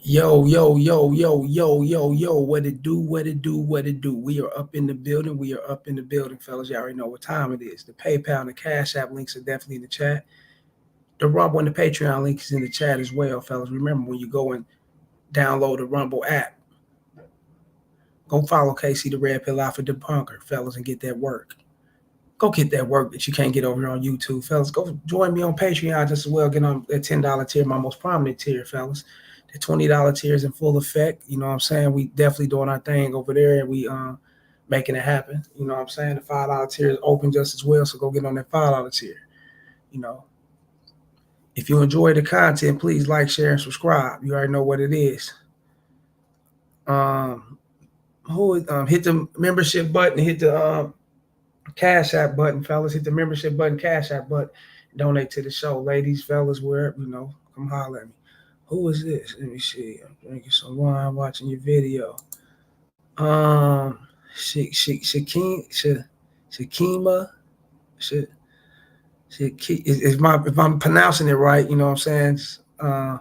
Yo, yo, yo, yo, yo, yo, yo, what it do, what it do, what it do. We are up in the building. We are up in the building, fellas. You already know what time it is. The PayPal and the Cash App links are definitely in the chat. The Rumble and the Patreon link is in the chat as well, fellas. Remember, when you go and download the Rumble app, go follow Casey the Red Pill Alpha Debunker, fellas, and get that work. Go get that work that you can't get over here on YouTube, fellas. Go join me on Patreon just as well. Get on that $10 tier, my most prominent tier, fellas. The $20 tier is in full effect. You know what I'm saying? We definitely doing our thing over there, and we making it happen. You know what I'm saying? The $5 tier is open just as well, so go get on that $5 tier. You know, if you enjoy the content, please like, share, and subscribe. You already know what it is. Hit the membership button, hit the Cash App button, fellas. Hit the membership button, Cash App button. Donate to the show, ladies, fellas, wherever, come holler at me. Who is this? Let me see. I'm drinking some wine, watching your video. Shakima, if I'm pronouncing it right, you know what I'm saying? I'm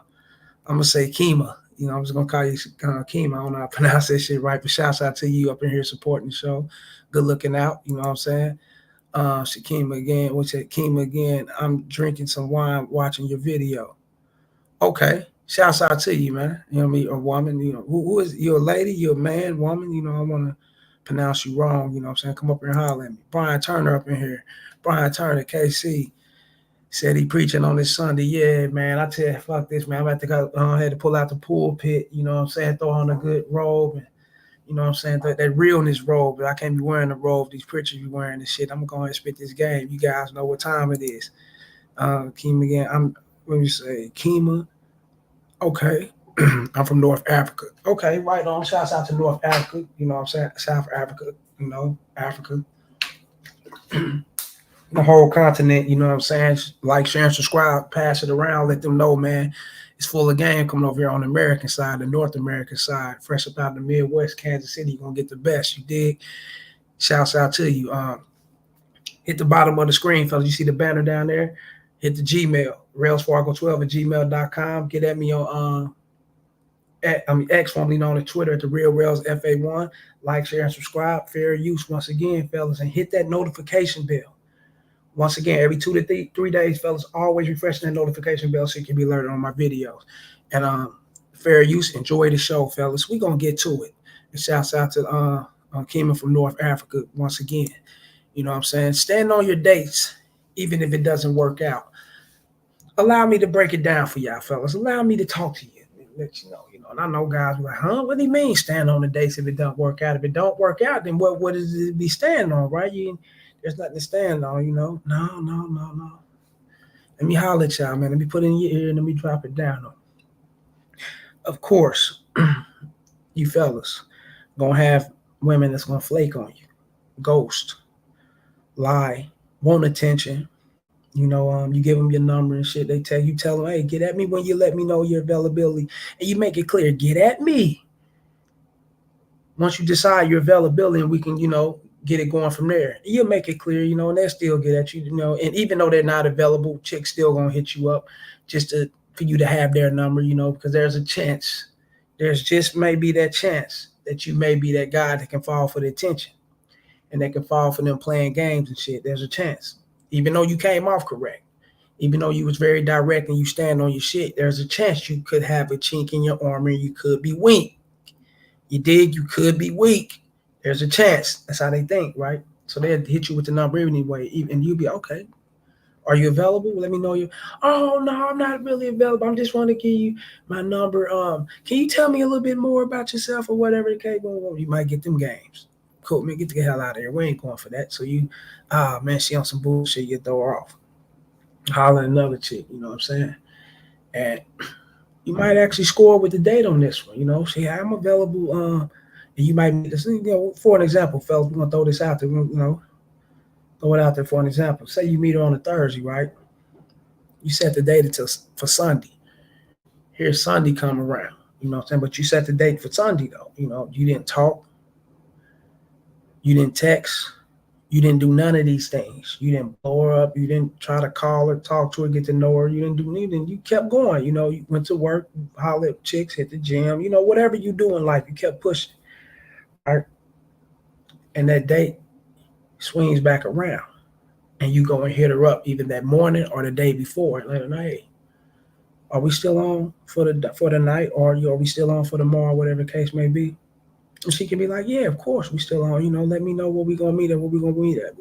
gonna say Kima. I'm just gonna call you Kima. I don't know how to pronounce that shit right, but shouts out to you up in here supporting the show. Good looking out, you know what I'm saying? Shakima again. What's that? Kima again. I'm drinking some wine, watching your video. Okay. Shouts out to you, man. You know what I mean? A woman, who is you? A lady? You a man, woman? I want to pronounce you wrong. You know what I'm saying? Come up here and holler at me. Brian Turner up in here. Brian Turner, KC, said he preaching on this Sunday. Yeah, man. I tell you, fuck this, man. I'm about to go. I had to pull out the pulpit. You know what I'm saying? Throw on a good robe. And, you know what I'm saying? That realness robe. But I can't be wearing the robe these preachers be wearing this shit. I'm going to go ahead and spit this game. You guys know what time it is. Kima again. Let me say, Kima. Okay. I'm from North Africa. Okay, right on. Shouts out to North Africa. You know what I'm saying? South Africa, Africa. The whole continent, you know what I'm saying? Like, share, and subscribe, pass it around, let them know, man. It's full of game coming over here on the American side, the North American side, fresh up out of the Midwest, Kansas City. You're going to get the best. You dig? Shouts out to you. Hit the bottom of the screen, fellas. You see the banner down there? Hit the Gmail, railsfargo12@gmail.com. Get at me on X, formerly known as Twitter, at the Real Rails FA1. Like, share, and subscribe. Fair use once again, fellas, and hit that notification bell. Once again, every 2 to 3 days, fellas, always refreshing that notification bell so you can be alerted on my videos. And fair use, enjoy the show, fellas. We're gonna get to it. And shouts out to Kima from North Africa once again. You know what I'm saying? Stand on your dates, even if it doesn't work out. Allow me to break it down for y'all, fellas. Allow me to talk to you. Let you know. And I know guys be like, huh? What do you mean stand on the dates if it don't work out? If it don't work out, then what is it be standing on, right? There's nothing to stand on, No. Let me holler at y'all, man. Let me put it in your ear and let me drop it down. Of course, you fellas gonna have women that's gonna flake on you, ghost, lie, want attention. You give them your number and shit. They tell them, hey, get at me when you let me know your availability. And you make it clear, get at me. Once you decide your availability and we can, get it going from there. You'll make it clear, and they'll still get at you, and even though they're not available, chicks still gonna hit you up just for you to have their number, because there's a chance. There's just maybe that chance that you may be that guy that can fall for the attention and they can fall for them playing games and shit. There's a chance. Even though you came off correct, even though you was very direct and you stand on your shit, there's a chance you could have a chink in your armor and you could be weak. You dig? You could be weak. There's a chance. That's how they think, right? So they'll hit you with the number anyway, and you'll be, okay. Are you available? Let me know you. Oh, no, I'm not really available. I'm just want to give you my number. Can you tell me a little bit more about yourself or whatever the case? You might get them games. Cool, man, get the hell out of here. We ain't going for that. So man, she on some bullshit, you throw her off. Holler at another chick, you know what I'm saying? And you might actually score with the date on this one, say, I'm available, and you might meet this, for an example, fellas, we're gonna throw this out there, throw it out there for an example. Say you meet her on a Thursday, right? You set the date for Sunday. Here's Sunday come around, you know what I'm saying? But you set the date for Sunday though, you didn't talk, you didn't text, You didn't do none of these things. You didn't blow her up. You didn't try to call her, talk to her, get to know her. You didn't do anything. You kept going. You know, you went to work, hollered at chicks, hit the gym. You know, whatever you do in life, you kept pushing. Right? And that date swings back around, and you go and hit her up either that morning or the day before and let her know, hey, are we still on for the night, or are we still on for tomorrow, whatever the case may be? And she can be like, yeah, of course we still on. You know, let me know where we gonna meet at, where we gonna meet at.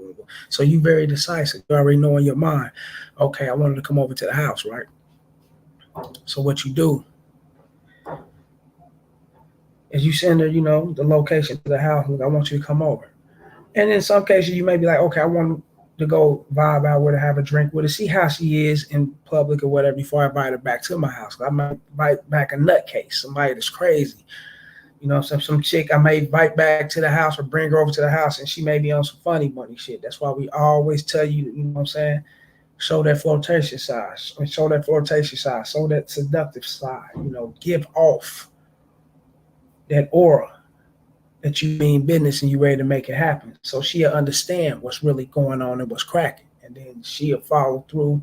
So you very decisive. You already know in your mind, okay, I wanted to come over to the house, right? So what you do is you send her, you know, the location to the house. Look, I want you to come over. And in some cases, you may be like, okay, I want to go vibe out with her, have a drink with her, see how she is in public or whatever before I invite her back to my house. I might invite back a nutcase, somebody that's crazy. You know, some chick I may invite back to the house or bring her over to the house, and she may be on some funny money shit. That's why we always tell you, you know what I'm saying? Show that flirtation side, show that flirtation side, show that seductive side, you know, give off that aura that you mean business and you ready to make it happen. So she'll understand what's really going on and what's cracking. And then she'll follow through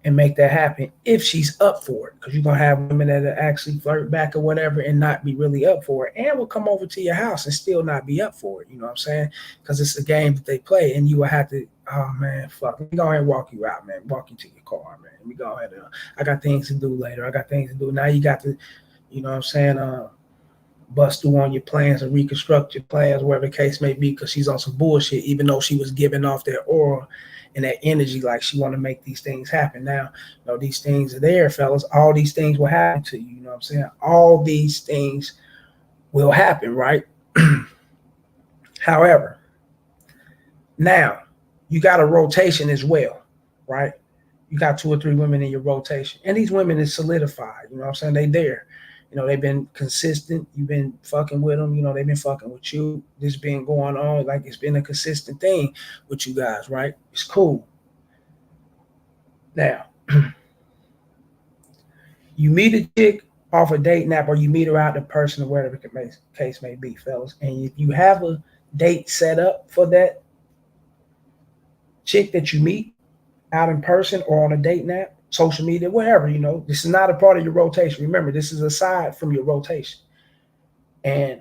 and make that happen if she's up for it. Because you're going to have women that actually flirt back or whatever and not be really up for it. And will come over to your house and still not be up for it. You know what I'm saying? Because it's a game that they play. And you will have to, oh, man, fuck. Let me go ahead and walk you out, man. Walk you to your car, man. Let me go ahead and, I got things to do later. I got things to do. Now you got to, you know what I'm saying, bust through on your plans and reconstruct your plans, whatever the case may be, because she's on some bullshit, even though she was giving off that aura and that energy like she want to make these things happen. Now, you know, these things are there, fellas. All these things will happen to you. You know what I'm saying? All these things will happen, right? However, now you got a rotation as well, right? You got 2 or 3 women in your rotation, and these women is solidified. You know what I'm saying? They there. You know, they've been consistent. You've been fucking with them. You know, they've been fucking with you. This been going on. Like, it's been a consistent thing with you guys, right? It's cool. Now, you meet a chick off a date nap, or you meet her out in person, or whatever the case may be, fellas. And if you have a date set up for that chick that you meet out in person or on a date nap, social media, whatever, you know, this is not a part of your rotation. Remember, this is aside from your rotation. And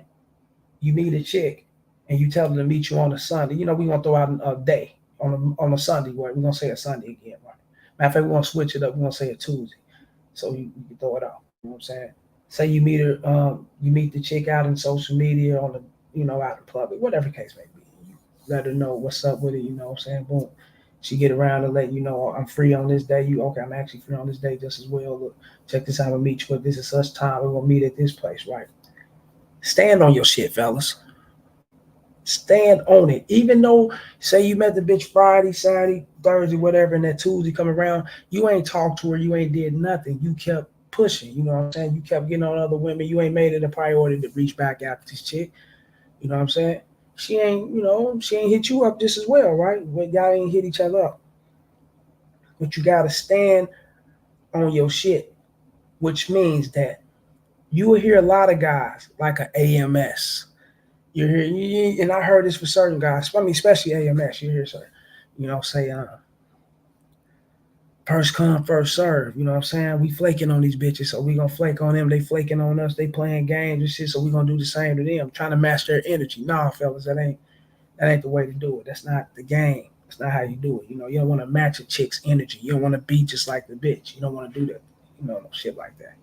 you meet a chick and you tell them to meet you on a Sunday. You know, we're going to throw out a day on a Sunday. Right? We're going to say a Sunday again. Right? Matter of fact, we're going to switch it up. We're going to say a Tuesday. So you can throw it out. You know what I'm saying? Say you meet her, you meet the chick out in social media on the, you know, out in public, whatever the case may be. You let her know what's up with it. You know what I'm saying? Boom. She get around and let you know, I'm free on this day. You, okay, I'm actually free on this day just as well. Look, check this out. I'm going to meet you at this is such time. We're going to meet at this place, right? Stand on your shit, fellas. Stand on it. Even though, say you met the bitch Friday, Saturday, Thursday, whatever, and that Tuesday come around, you ain't talked to her. You ain't did nothing. You kept pushing. You know what I'm saying? You kept getting on other women. You ain't made it a priority to reach back after this chick. You know what I'm saying? She ain't, you know, she ain't hit you up just as well, right? But y'all ain't hit each other up. But you got to stand on your shit, which means that you will hear a lot of guys like an AMS. You hear, and I heard this for certain guys, I mean, especially AMS. You hear, you know, say, first come, first serve. You know what I'm saying? We flaking on these bitches, so we gonna flake on them. They flaking on us. They playing games and shit, so we gonna do the same to them, trying to match their energy. Nah, fellas, that ain't the way to do it. That's not the game. That's not how you do it. You know, you don't want to match a chick's energy. You don't want to be just like the bitch. You don't want to do that. You know, shit like that.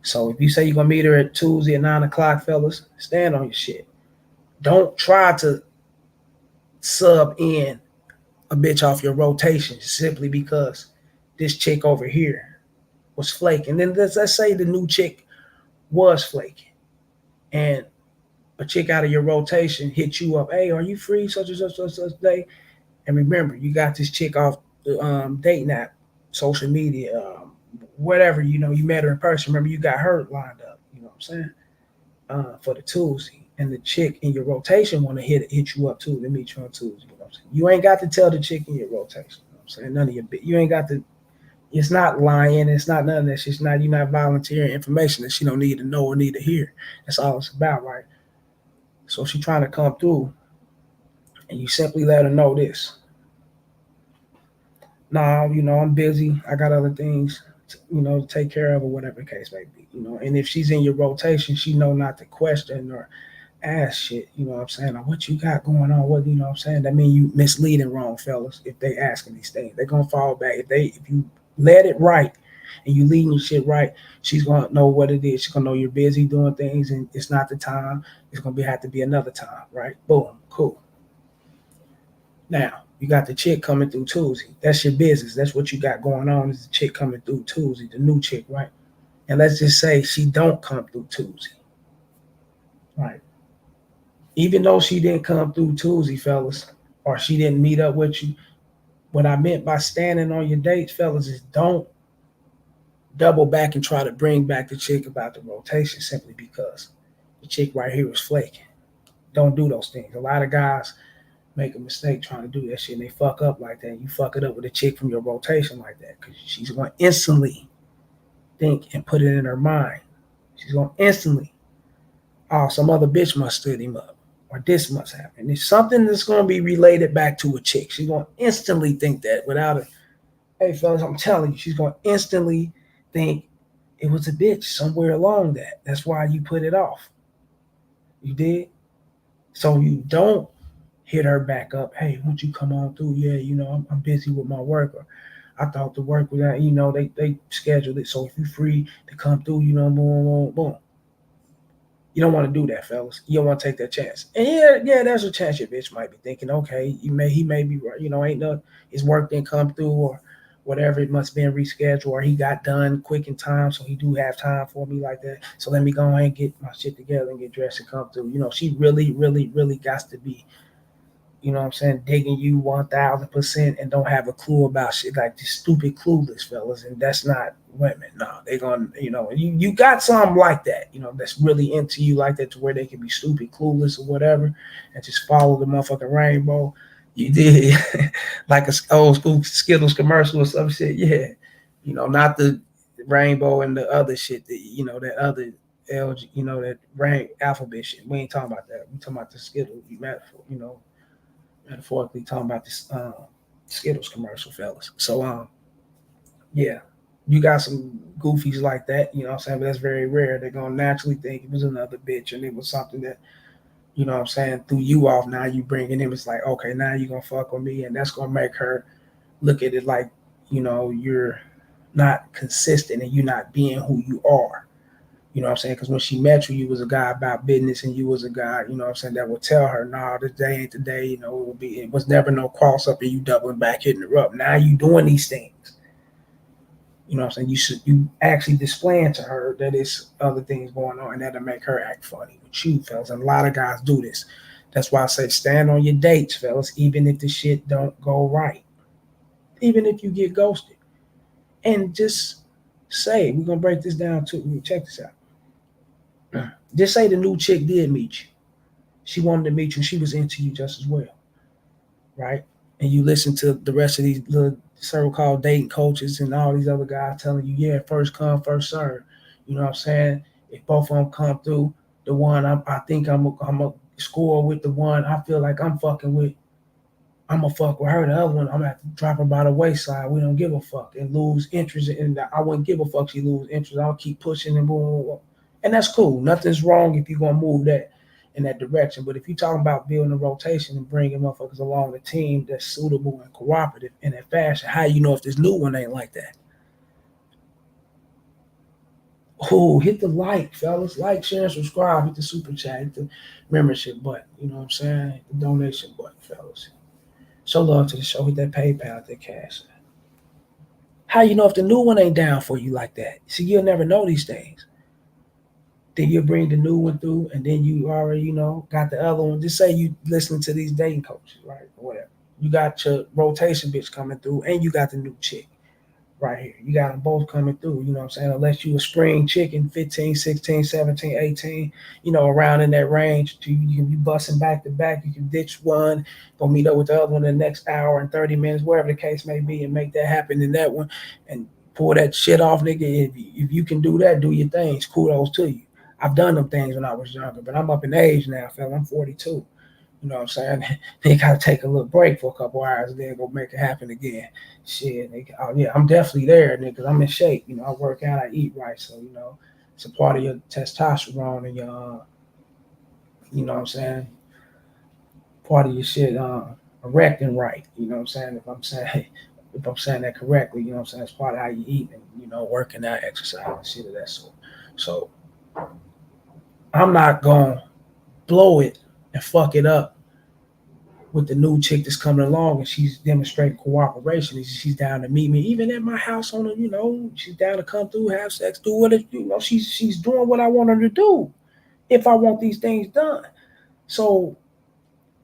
So if you say you're gonna meet her at Tuesday at 9:00, fellas, stand on your shit. Don't try to sub in a bitch off your rotation simply because this chick over here was flaking. Then let's say the new chick was flaking, and a chick out of your rotation hit you up. Hey, are you free such and such day? And remember, you got this chick off the dating app, social media, whatever. You know, you met her in person. Remember, you got her lined up. You know what I'm saying? For the Tuesday. And the chick in your rotation want to hit you up too to meet you on Tuesday. You know what I'm saying? You ain't got to tell the chick in your rotation. You know what I'm saying? None of your you ain't got to. It's not lying. It's not none of that. It's not, you're not volunteering information that she don't need to know or need to hear. That's all it's about, right? So she trying to come through And you simply let her know this. Nah, I'm busy. I got other things, to take care of or whatever the case may be. And if she's in your rotation, she know not to question or ask shit. You know what I'm saying? Like, what you got going on? What, what I'm saying? That mean you misleading wrong, fellas. If they asking these things, they're gonna fall back. If you let it right and you leading your shit right, she's gonna know what it is. She's gonna know you're busy doing things and it's not the time. It's gonna have to be another time, right? Boom, cool. Now you got the chick coming through Tuesday. That's your business. That's what you got going on. Is the chick coming through Tuesday, the new chick, right? And let's just say she don't come through Tuesday, right? Even though she didn't come through Tuesday, fellas, or she didn't meet up with you, what I meant by standing on your dates, fellas, is don't double back and try to bring back the chick about the rotation simply because the chick right here is flaking. Don't do those things. A lot of guys make a mistake trying to do that shit and they fuck up like that. You fuck it up with a chick from your rotation like that because she's going to instantly think and put it in her mind. She's going to instantly, oh, some other bitch must stood him up or this must happen. It's something that's going to be related back to a chick. She's going to instantly think that without a, hey, fellas, I'm telling you, she's going to instantly think it was a bitch somewhere along that. That's why you put it off. You did? So you don't hit her back up. Hey, won't you come on through? Yeah, I'm busy with my work. Or I thought the work was that, they scheduled it. So if you're free to come through, boom, boom, boom. You don't want to do that, fellas. You don't want to take that chance. And yeah, there's a chance your bitch might be thinking, okay, he may be right. Ain't no his work didn't come through or whatever. It must have been rescheduled or he got done quick in time, so he do have time for me like that. So let me go ahead and get my shit together and get dressed and come through. She really, really, really got to be, digging you 1000% and don't have a clue about shit like this stupid clueless fellas. And that's not women. No, they're gonna, you got something like that, that's really into you like that to where they can be stupid, clueless or whatever and just follow the motherfucking rainbow. You did like a old school Skittles commercial or some shit. Yeah. Not the rainbow and the other shit that, that other LG, that rain alphabet shit. We ain't talking about that. We talking about the Skittles metaphorically talking about this Skittles commercial, fellas. So yeah, you got some goofies like that, you know what I'm saying? But that's very rare. They're gonna naturally think it was another bitch and it was something that, what I'm saying, threw you off. Now you bringing him, it's like, okay, now you're gonna fuck with me, and that's gonna make her look at it like, you're not consistent and you're not being who you are. You know what I'm saying? Because when she met you, you was a guy about business and you was a guy, what I'm saying, that would tell her, nah, this day ain't the day, it was never no cross up and you doubling back, hitting her up. Now you doing these things. You know what I'm saying? You actually displaying to her that it's other things going on and that'll make her act funny with you, fellas. And a lot of guys do this. That's why I say stand on your dates, fellas, even if the shit don't go right. Even if you get ghosted. And just say, we're gonna break this down too. Check this out. Just say the new chick did meet you. She wanted to meet you. She was into you just as well, right? And you listen to the rest of these little so-called dating coaches and all these other guys telling you, yeah, first come, first serve. You know what I'm saying? If both of them come through, the one I think I'm a score with the one I feel like I'm fucking with, I'm gonna fuck with her. The other one, I'm gonna have to drop her by the wayside. We don't give a fuck and lose interest in that. I wouldn't give a fuck. She lose interest. I'll keep pushing and boom, boom, boom. And that's cool. Nothing's wrong if you're gonna move that in that direction. But if you're talking about building a rotation and bringing motherfuckers along the team that's suitable and cooperative in that fashion, how you know if this new one ain't like that? Oh, hit the like, fellas. Like, share, and subscribe. Hit the super chat. Hit the membership button. You know what I'm saying? Hit the donation button, fellas. Show love to the show. Hit that PayPal, that cash. How you know if the new one ain't down for you like that? See, you'll never know these things. Then you bring the new one through, and then you already, got the other one. Just say you listening to these dating coaches, right? Or whatever. You got your rotation bitch coming through, and you got the new chick right here. You got them both coming through, you know what I'm saying? Unless you a spring chicken, 15, 16, 17, 18, around in that range. You can be busting back to back. You can ditch one, go meet up with the other one in the next hour and 30 minutes, wherever the case may be, and make that happen in that one and pull that shit off, nigga. If you can do that, do your things. Kudos to you. I've done them things when I was younger, but I'm up in age now, fella. I'm 42. You know what I'm saying? They gotta take a little break for a couple hours, and then go make it happen again. Shit, yeah, I'm definitely there, nigga. 'Cause I'm in shape. You know, I work out, I eat right, so it's a part of your testosterone and your, you know what I'm saying, part of your shit, erecting right. You know what I'm saying? If I'm saying that correctly, you know what I'm saying? It's part of how you eat and working out, exercise, and shit of that sort. So I'm not gonna blow it and fuck it up with the new chick that's coming along and she's demonstrating cooperation. She's down to meet me, even at my house on she's down to come through, have sex, do what she's doing what I want her to do if I want these things done. So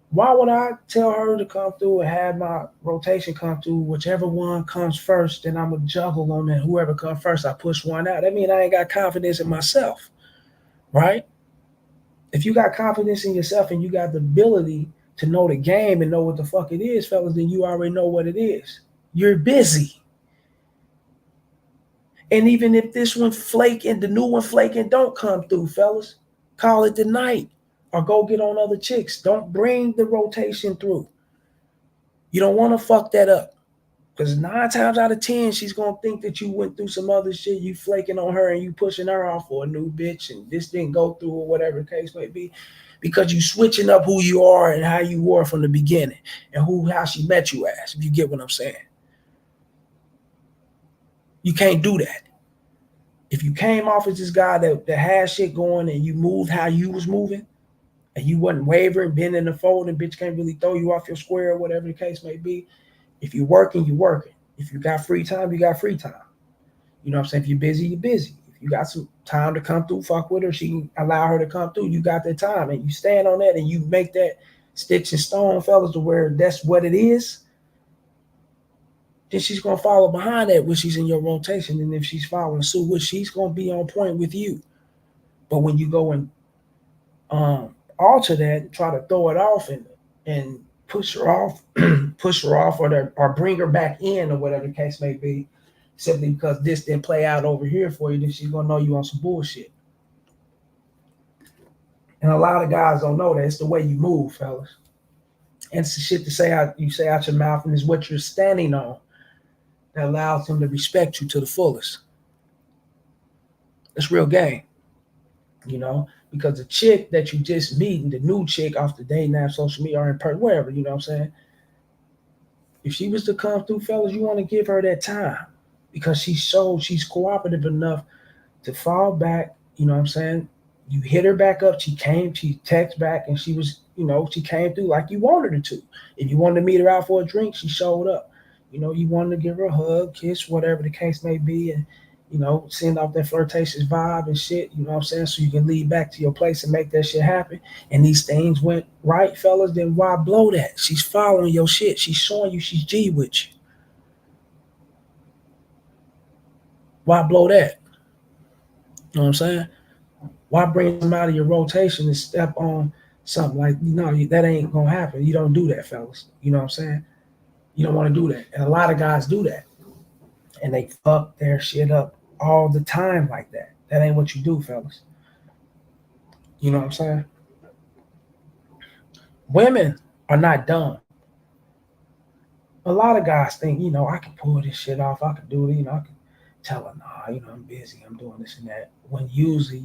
why would I tell her to come through and have my rotation come through? Whichever one comes first, then I'm gonna juggle them, and whoever comes first, I push one out. That means I ain't got confidence in myself, right? If you got confidence in yourself and you got the ability to know the game and know what the fuck it is, fellas, then you already know what it is. You're busy. And even if this one flake and the new one flake and don't come through, fellas, call it the night or go get on other chicks. Don't bring the rotation through. You don't want to fuck that up. Because 9 times out of 10, she's going to think that you went through some other shit, you flaking on her and you pushing her off for a new bitch and this didn't go through or whatever the case may be. Because you switching up who you are and how you were from the beginning and how she met you as, if you get what I'm saying. You can't do that. If you came off as this guy that had shit going and you moved how you was moving and you wasn't wavering, bending the fold, and bitch can't really throw you off your square or whatever the case may be. If you're working, you're working. If you got free time, you got free time. You know what I'm saying? If you're busy, you're busy. If you got some time to come through, fuck with her, she can allow her to come through. You got that time and you stand on that and you make that sticks and stone, fellas, to where that's what it is. Then she's gonna follow behind that when she's in your rotation. And if she's following suit, which she's gonna be on point with you. But when you go and alter that, try to throw it off and push her off, or bring her back in, or whatever the case may be, simply because this didn't play out over here for you, then she's gonna know you on some bullshit. And a lot of guys don't know that. It's the way you move, fellas. And it's the shit to say out you say out your mouth, and it's what you're standing on that allows them to respect you to the fullest. It's real game, because the chick that you just meeting, the new chick off the dating app, social media, or in person, wherever, you know what I'm saying? If she was to come through, fellas, you want to give her that time because she's cooperative enough to fall back. You know what I'm saying? You hit her back up. She texted back, and she was, she came through like you wanted her to. If you wanted to meet her out for a drink, she showed up. You wanted to give her a hug, kiss, whatever the case may be, and send off that flirtatious vibe and shit, you know what I'm saying? So you can lead back to your place and make that shit happen. And these things went right, fellas, then why blow that? She's following your shit. She's showing you she's G with you. Why blow that? You know what I'm saying? Why bring them out of your rotation and step on something like, that ain't gonna happen. You don't do that, fellas. You know what I'm saying? You don't want to do that. And a lot of guys do that. And they fuck their shit up all the time like that. That ain't what you do, fellas. You know what I'm saying? Women are not dumb. A lot of guys think, I can pull this shit off. I can do it. I can tell her, nah, I'm busy. I'm doing this and that. When usually,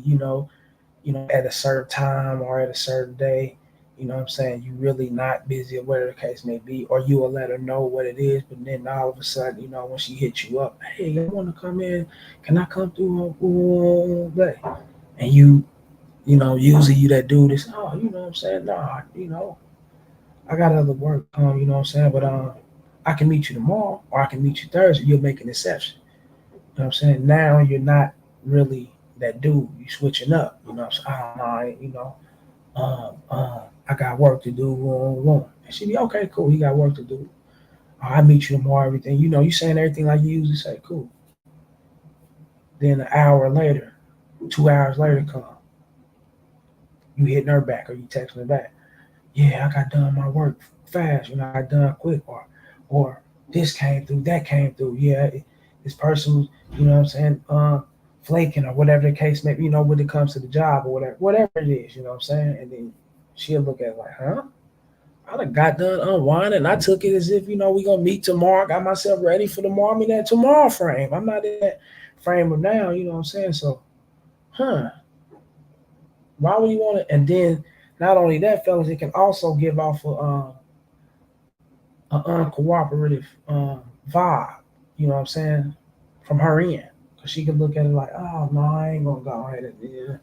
at a certain time or at a certain day, you know what I'm saying, you really not busy or whatever the case may be, or you will let her know what it is, but then all of a sudden, when she hits you up, hey, I want to come in, can I come through on day? And usually you that do this, oh, you know what I'm saying, nah, I got other work, you know what I'm saying, but I can meet you tomorrow, or I can meet you Thursday, you'll make an exception. You know what I'm saying? Now you're not really that dude, you switching up, what I'm saying, I got work to do. And she be okay, cool. He got work to do. I meet you tomorrow. Everything, you saying everything like you usually say. Cool. Then an hour later, 2 hours later, come. You hitting her back or you texting her back. Yeah, I got done my work fast. I done quick. Or this came through, that came through. Yeah, this person, you know what I'm saying, flaking or whatever the case may be. When it comes to the job or whatever it is. You know what I'm saying, and then she'll look at it like, huh? I done got done unwinding. I took it as if, we gonna meet tomorrow. Got myself ready for tomorrow. I'm in that tomorrow frame. I'm not in that frame of now, you know what I'm saying? So, huh. Why would you want to? And then not only that, fellas, it can also give off a uncooperative vibe, you know what I'm saying, from her end. Because she could look at it like, oh, no, I ain't gonna go ahead and, yeah.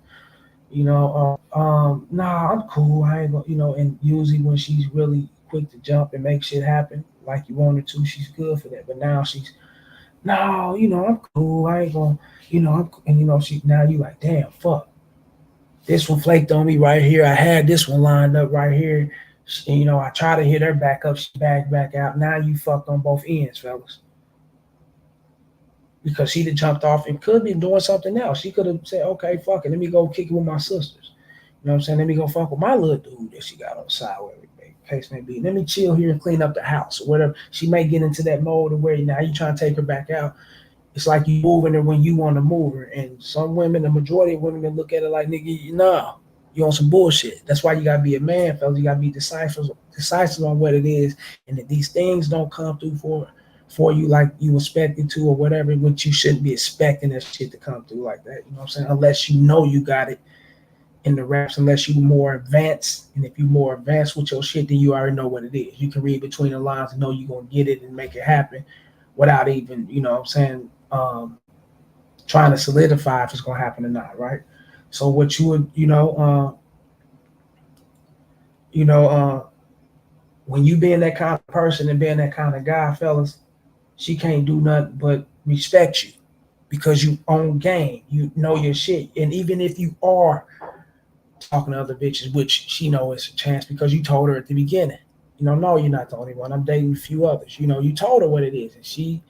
Nah, I'm cool. I ain't gonna, and usually when she's really quick to jump and make shit happen like you want her to, she's good for that. But now she's, no, I'm cool. I ain't gonna, and she, now you like, damn, fuck. This one flaked on me right here. I had this one lined up right here. And, I try to hit her back up. She back out. Now you fucked on both ends, fellas. Because she'd have jumped off and could be doing something else. She could have said, okay, fuck it. Let me go kick it with my sisters. You know what I'm saying? Let me go fuck with my little dude that she got on the side, whatever the case may be. Let me chill here and clean up the house or whatever. She may get into that mode of where now you trying to take her back out. It's like you moving her when you want to move her. And some women, the majority of women, can look at it like, nigga, nah, you on some bullshit. That's why you gotta be a man, fellas. You gotta be decisive on what it is, and if these things don't come through for you like you expected to or whatever, which you shouldn't be expecting that shit to come through like that. You know what I'm saying? Unless you know you got it in the raps, unless you more advanced, and if you more advanced with your shit, then you already know what it is. You can read between the lines and know you're gonna get it and make it happen without even, what I'm saying, trying to solidify if it's gonna happen or not, right? So what you would, you know, when you being that kind of person and being that kind of guy, fellas, she can't do nothing but respect you because you own game, you know your shit, and even if you are talking to other bitches, which she know it's a chance because you told her at the beginning, no, you're not the only one. I'm dating a few others. You told her what it is, and she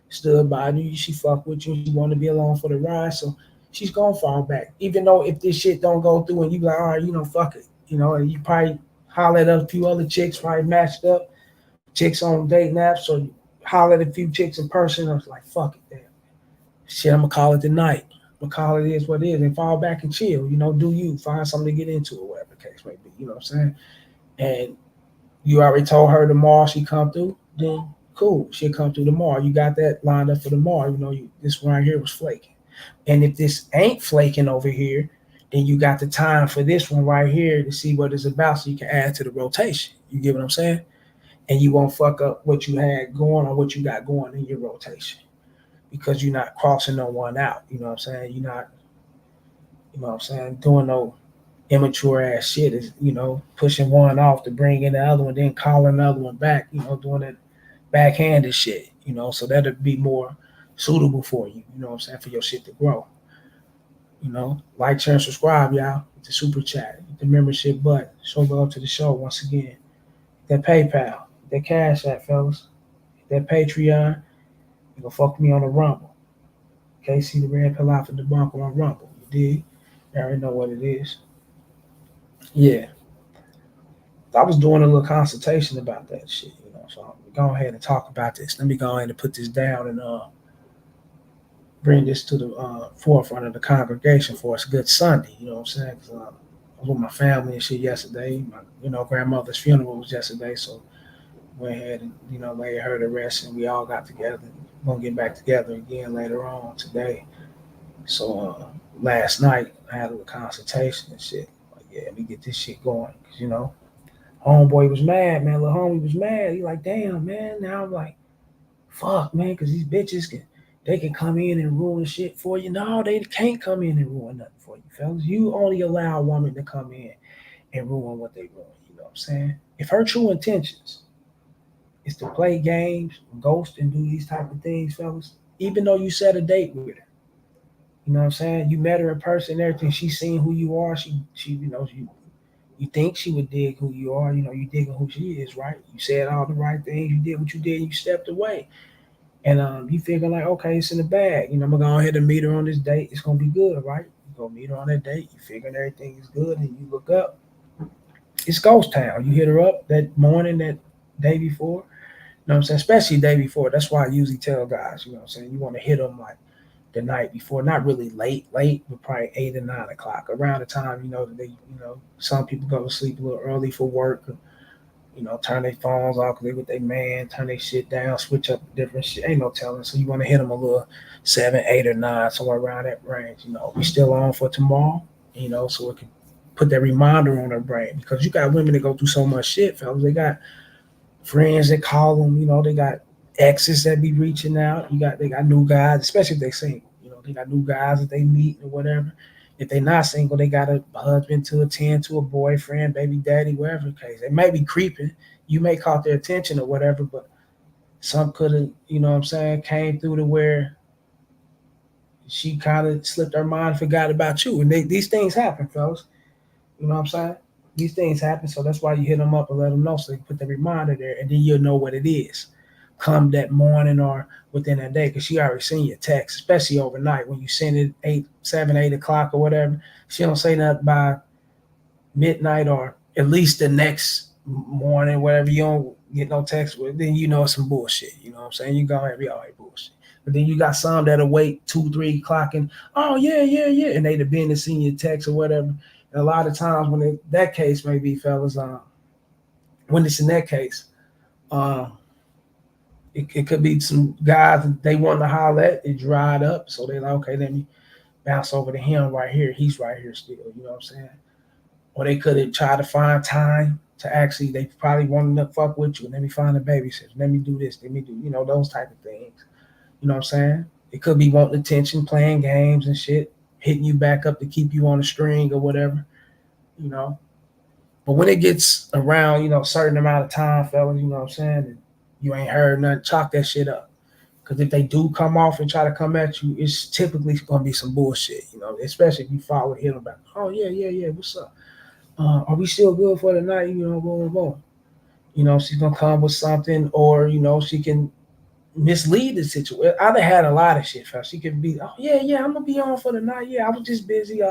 stood by you. She fuck with you. She want to be along for the ride, so she's gonna fall back. Even though if this shit don't go through and you like, all right, fuck it, and you probably holler at a few other chicks, probably matched up chicks on dating apps, or holler at a few chicks in person. I was like, fuck it, damn. Shit, I'm gonna call it the night. I'm gonna call it is what it is, and fall back and chill. Do you find something to get into or whatever the case may be? You know what I'm saying? And you already told her tomorrow she come through, then cool, she'll come through tomorrow. You got that lined up for tomorrow. This one right here was flaking. And if this ain't flaking over here, then you got the time for this one right here to see what it's about so you can add to the rotation. You get what I'm saying? And you won't fuck up what you had going or what you got going in your rotation because you're not crossing no one out. You know what I'm saying? You're not, doing no immature ass shit is, pushing one off to bring in the other one, then calling the other one back, doing that backhanded shit, so that'd be more suitable for you, you know what I'm saying, for your shit to grow. Like, share, and subscribe, y'all. The super chat, the membership button. Show love to the show once again. That PayPal, that Cash App, fellas. That Patreon. You gonna fuck with me on the Rumble. KC the Red Pill Alpha Debunker on Rumble. You dig? You already know what it is. Yeah. I was doing a little consultation about that shit, So I'm go ahead and talk about this. Let me go ahead and put this down and bring this to the forefront of the congregation for us. Good Sunday, you know what I'm saying? 'Cause, I was with my family and shit yesterday. My, grandmother's funeral was yesterday, so went ahead and laid her to rest, and we all got together. We're gonna get back together again later on today. So last night I had a little consultation and shit. Like, yeah, let me get this shit going, 'cause homeboy was mad, man. Little homie was mad. He like, damn, man. Now I'm like, fuck, man, because these bitches can come in and ruin shit for you. No, they can't come in and ruin nothing for you, fellas. You only allow a woman to come in and ruin what they ruin. You know what I'm saying? If her true intentions is to play games, ghost, and do these type of things, fellas, even though you set a date with her, you know what I'm saying? You met her in person, and everything. She's seen who you are. She, you think she would dig who you are. You digging who she is, right? You said all the right things. You did what you did. And you stepped away. And you figure like, okay, it's in the bag. I'm gonna go ahead and meet her on this date. It's gonna be good, right? You go meet her on that date. You figure everything is good, and you look up. It's ghost town. You hit her up that morning, that day before. You know what I'm saying? Especially the day before. That's why I usually tell guys, you know what I'm saying? You want to hit them like the night before, not really late, but probably 8 or 9 o'clock, around the time that they, some people go to sleep a little early for work, Turn their phones off because they with their man, turn their shit down, switch up different shit. Ain't no telling. So you want to hit them a little 7, 8, or 9, somewhere around that range. We still on for tomorrow, so it can put that reminder on their brain because you got women that go through so much shit, fellas. They got friends that call them, they got exes that be reaching out. They got new guys, especially if they single. They got new guys that they meet or whatever. If they not single, they got a husband to attend to, a boyfriend, baby daddy, whatever the case. They may be creeping. You may caught their attention or whatever, but some could have, what I'm saying, came through to where she kind of slipped her mind, forgot about you. And these things happen, fellas. You know what I'm saying? These things happen, so that's why you hit them up and let them know so they put the reminder there, and then you'll know what it is. Come that morning or within that day, because she already seen your text, especially overnight when you send it 8 o'clock or whatever. She don't say nothing by midnight or at least the next morning, whatever. You don't get no text with, then you know it's some bullshit. You know what I'm saying? You go ahead, be all right, bullshit. But then you got some that'll wait 2, 3 o'clock and oh yeah, yeah, yeah, and they'd have been to see your text or whatever. And a lot of times when that case may be, fellas, when it's in that case, um, it could be some guys that they want to holler at, it dried up, so they're like, okay, let me bounce over to him right here. He's right here still, you know what I'm saying? Or they could have tried to find time to actually, they probably wanted to fuck with you. Let me find a babysitter. Let me do this. Let me do, those type of things. You know what I'm saying? It could be wanting attention, playing games and shit, hitting you back up to keep you on the string or whatever, you know. But when it gets around, a certain amount of time, fellas, you know what I'm saying, and you ain't heard nothing, chalk that shit up. Because if they do come off and try to come at you, it's typically going to be some bullshit, especially if you follow him about, oh, yeah, yeah, yeah, what's up? Are we still good for the night? Boom, boom. She's going to come with something, or, she can mislead the situation. I've had a lot of shit, fam. She could be, oh yeah, yeah, I'm gonna be on for the night. Yeah, I was just busy.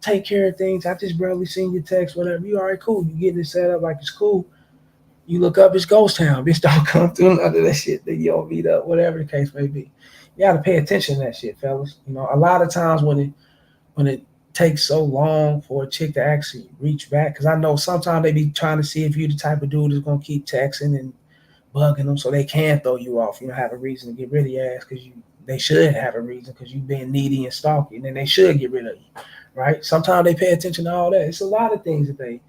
Take care of things. I just barely seen your text, whatever. You all right, cool. You getting it set up like it's cool. You look up, it's ghost town. Bitch, don't come through none of that shit. That you don't meet up, whatever the case may be. You gotta pay attention to that shit, fellas. A lot of times when it takes so long for a chick to actually reach back, because I know sometimes they be trying to see if you the type of dude that's gonna keep texting and bugging them so they can throw you off. Have a reason to get rid of your ass because they should have a reason because you've been needy and stalky, and then they should get rid of you, right? Sometimes they pay attention to all that. It's a lot of things that they,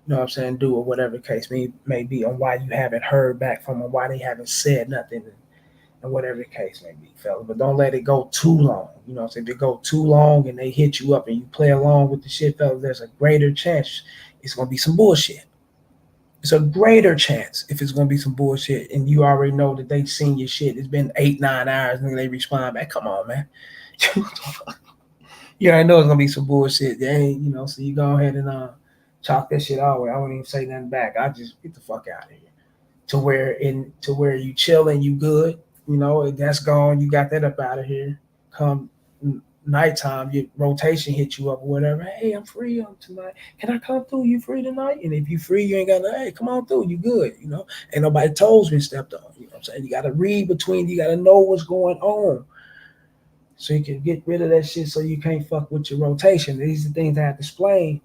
what I'm saying, do or whatever the case may be on why you haven't heard back from them, why they haven't said nothing, and whatever the case may be, fellas. But don't let it go too long. If it go too long and they hit you up and you play along with the shit, fellas, there's a greater chance it's gonna be some bullshit. It's a greater chance if it's gonna be some bullshit, and you already know that they seen your shit. It's been 8, 9 hours, and they respond back. Come on, man. You already know it's gonna be some bullshit. They ain't, so you go ahead and chalk that shit all the way. I won't even say nothing back. I just get the fuck out of here. To where you chilling, you good. That's gone. You got that up out of here. Come nighttime, your rotation hit you up or whatever. Hey, I'm free on tonight. Can I come through? You free tonight? And if you free, you ain't got to, hey, come on through. You good, Ain't nobody toes been stepped on. You know what I'm saying? You got to read between, you got to know what's going on. So you can get rid of that shit so you can't fuck with your rotation. These are things I have to explain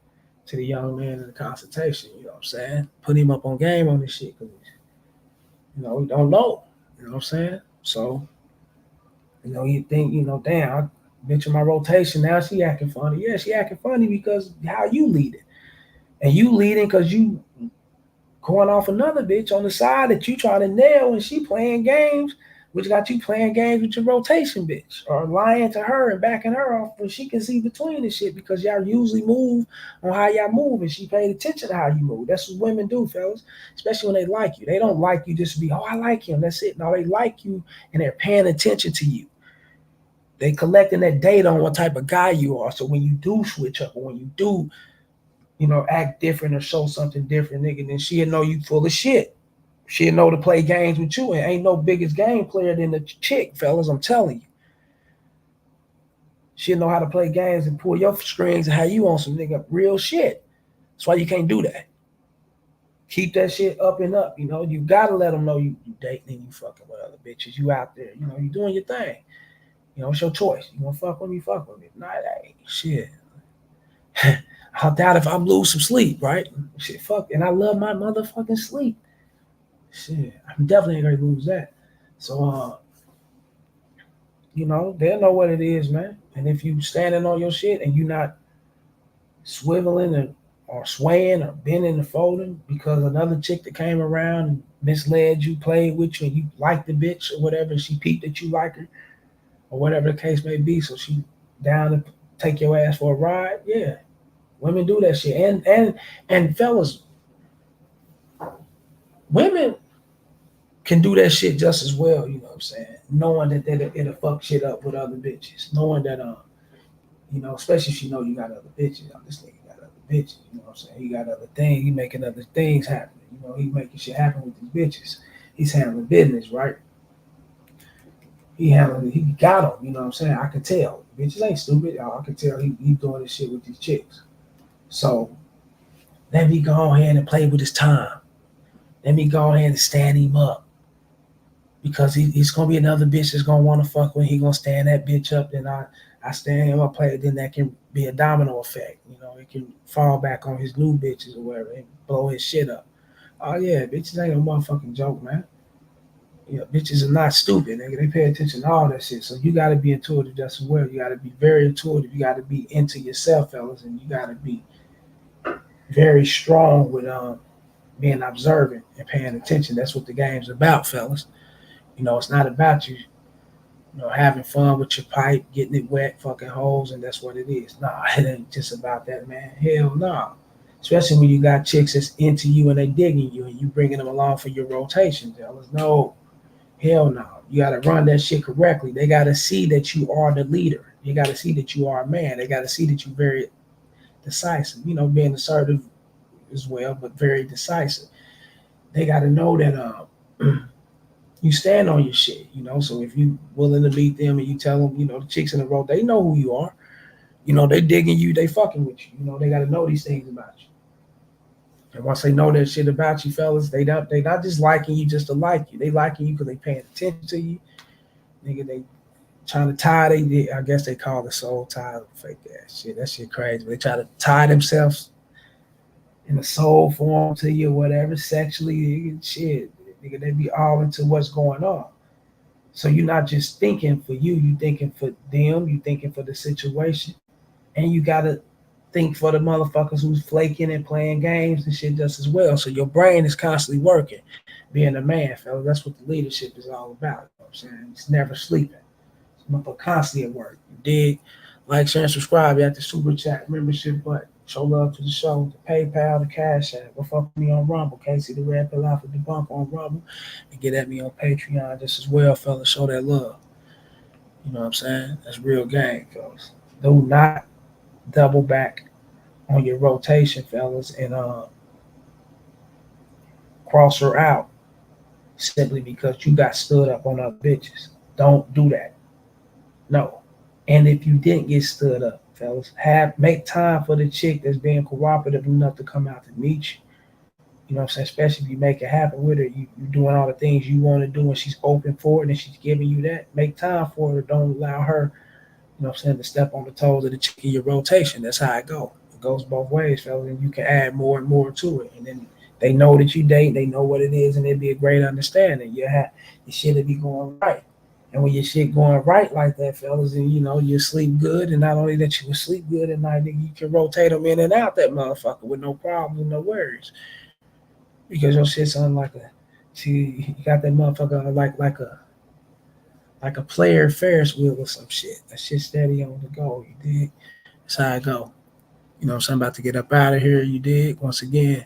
to the young man in the consultation. You know what I'm saying? Put him up on game on this shit because, we don't know. You know what I'm saying? So, you think, damn, bitch in my rotation now she acting funny. Yeah, she acting funny because how you leading, and you leading because you going off another bitch on the side that you trying to nail, and she playing games, which got you playing games with your rotation bitch, or lying to her and backing her off when she can see between the shit because y'all usually move on how y'all move, and she paid attention to how you move. That's what women do, fellas, especially when they like you. They don't like you just to be, oh, I like him, that's it. No, they like you and they're paying attention to you. They collecting that data on what type of guy you are. So when you do switch up, or when you do, act different or show something different, nigga, then she'll know you full of shit. She'll know to play games with you. And ain't no biggest game player than the chick, fellas. I'm telling you. She'll know how to play games and pull your strings and how you on some nigga real shit. That's why you can't do that. Keep that shit up and up. You gotta let them know you dating and you fucking with other bitches. You out there. You doing your thing. It's your choice. You want to fuck with me, fuck with me. Not, hey, shit. I doubt if I'm lose some sleep, right? Shit, fuck, and I love my motherfucking sleep. Shit, I'm definitely ain't gonna lose that. So, they'll know what it is, man. And if you standing on your shit and you not swiveling or swaying or bending and folding because another chick that came around and misled you, played with you, and you like the bitch or whatever, and she peeped that you like her or whatever the case may be, so she down to take your ass for a ride. Yeah, women do that shit, and fellas, women can do that shit just as well. You know what I'm saying? Knowing that it'll fuck shit up with other bitches, knowing that especially if you know you got other bitches. This nigga got other bitches. You know what I'm saying? He got other things. He making other things happen. He making shit happen with these bitches. He's handling business, right? He got them. You know what I'm saying? I can tell. Bitches ain't stupid. I can tell he doing this shit with these chicks. So let me go ahead and play with his time. Let me go ahead and stand him up. Because he's gonna be another bitch that's gonna want to fuck when he gonna stand that bitch up. Then I stand him up, play. Then that can be a domino effect. It can fall back on his new bitches or whatever and blow his shit up. Oh yeah, bitches ain't no motherfucking joke, man. Bitches are not stupid. They pay attention to all that shit. So you got to be intuitive just as well. You got to be very intuitive. You got to be into yourself, fellas, and you got to be very strong with being observant and paying attention. That's what the game's about, fellas. It's not about you, having fun with your pipe, getting it wet, fucking holes, and that's what it is. Nah, it ain't just about that, man. Hell no. Nah. Especially when you got chicks that's into you and they digging you and you bringing them along for your rotation, fellas. No. Hell no. You got to run that shit correctly. They got to see that you are the leader. You got to see that you are a man. They got to see that you're very decisive, being assertive as well, but very decisive. They got to know that you stand on your shit, So if you willing to meet them and you tell them, the chicks in the road, they know who you are. They digging you, they fucking with you. They got to know these things about you. And once they know that shit about you, fellas, they not just liking you just to like you. They liking you because they paying attention to you. Nigga, they trying to tie I guess they call the soul tie, fake ass shit. That shit crazy. They try to tie themselves in a soul form to you or whatever, sexually, shit. Nigga, they be all into what's going on. So you're not just thinking for you thinking for them, you thinking for the situation. And you gotta think for the motherfuckers who's flaking and playing games and shit just as well. So your brain is constantly working, being a man, fella. That's what the leadership is all about. You know what I'm saying? It's never sleeping. It's motherfucker constantly at work. You dig? Like, share, and subscribe. You have the super chat membership button. Show love to the show. The PayPal, the Cash App. Go fuck me on Rumble. Casey the Red Pill Alpha Debunk on Rumble. And get at me on Patreon just as well, fellas. Show that love. You know what I'm saying? That's real game, fellas. Do not double back on your rotation, fellas, and cross her out simply because you got stood up on other bitches. Don't do that. No. And if you didn't get stood up, fellas, make time for the chick that's being cooperative enough to come out to meet you. You know what I'm saying? Especially if you make it happen with her, you're doing all the things you want to do and she's open for it and she's giving you that. Make time for her. Don't allow her, you know what I'm saying, to step on the toes of the chick in your rotation. That's how it goes. It goes both ways, fellas, and you can add more and more to it. And then they know that you date, they know what it is, and it'd be a great understanding. Your shit will be going right. And when your shit going right like that, fellas, and you sleep good, and not only that you will sleep good at night, nigga, you can rotate them in and out that motherfucker with no problems and no worries. Because your shit's on you got that motherfucker like a player Ferris wheel or some shit. That shit steady on the go, you dig? That's how I go. So I'm about to get up out of here, you dig? Once again,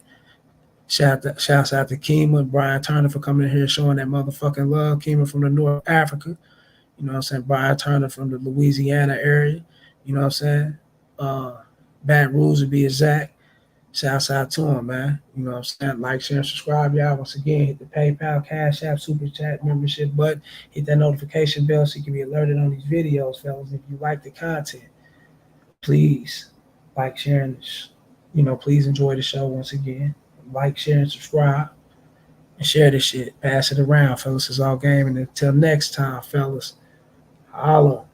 shouts out to Kima and Brian Turner for coming in here showing that motherfucking love. Kima from the North Africa. You know what I'm saying? Brian Turner from the Louisiana area. You know what I'm saying? Baton Rouge to be exact. Shouts out to him, man. You know what I'm saying? Like, share, and subscribe, y'all. Once again, hit the PayPal, Cash App, Super Chat, membership button. Hit that notification bell so you can be alerted on these videos, fellas. If you like the content, please like, share, and please enjoy the show once again. Like, share, and subscribe. And share this shit. Pass it around, fellas. It's all game. And until next time, fellas, holla.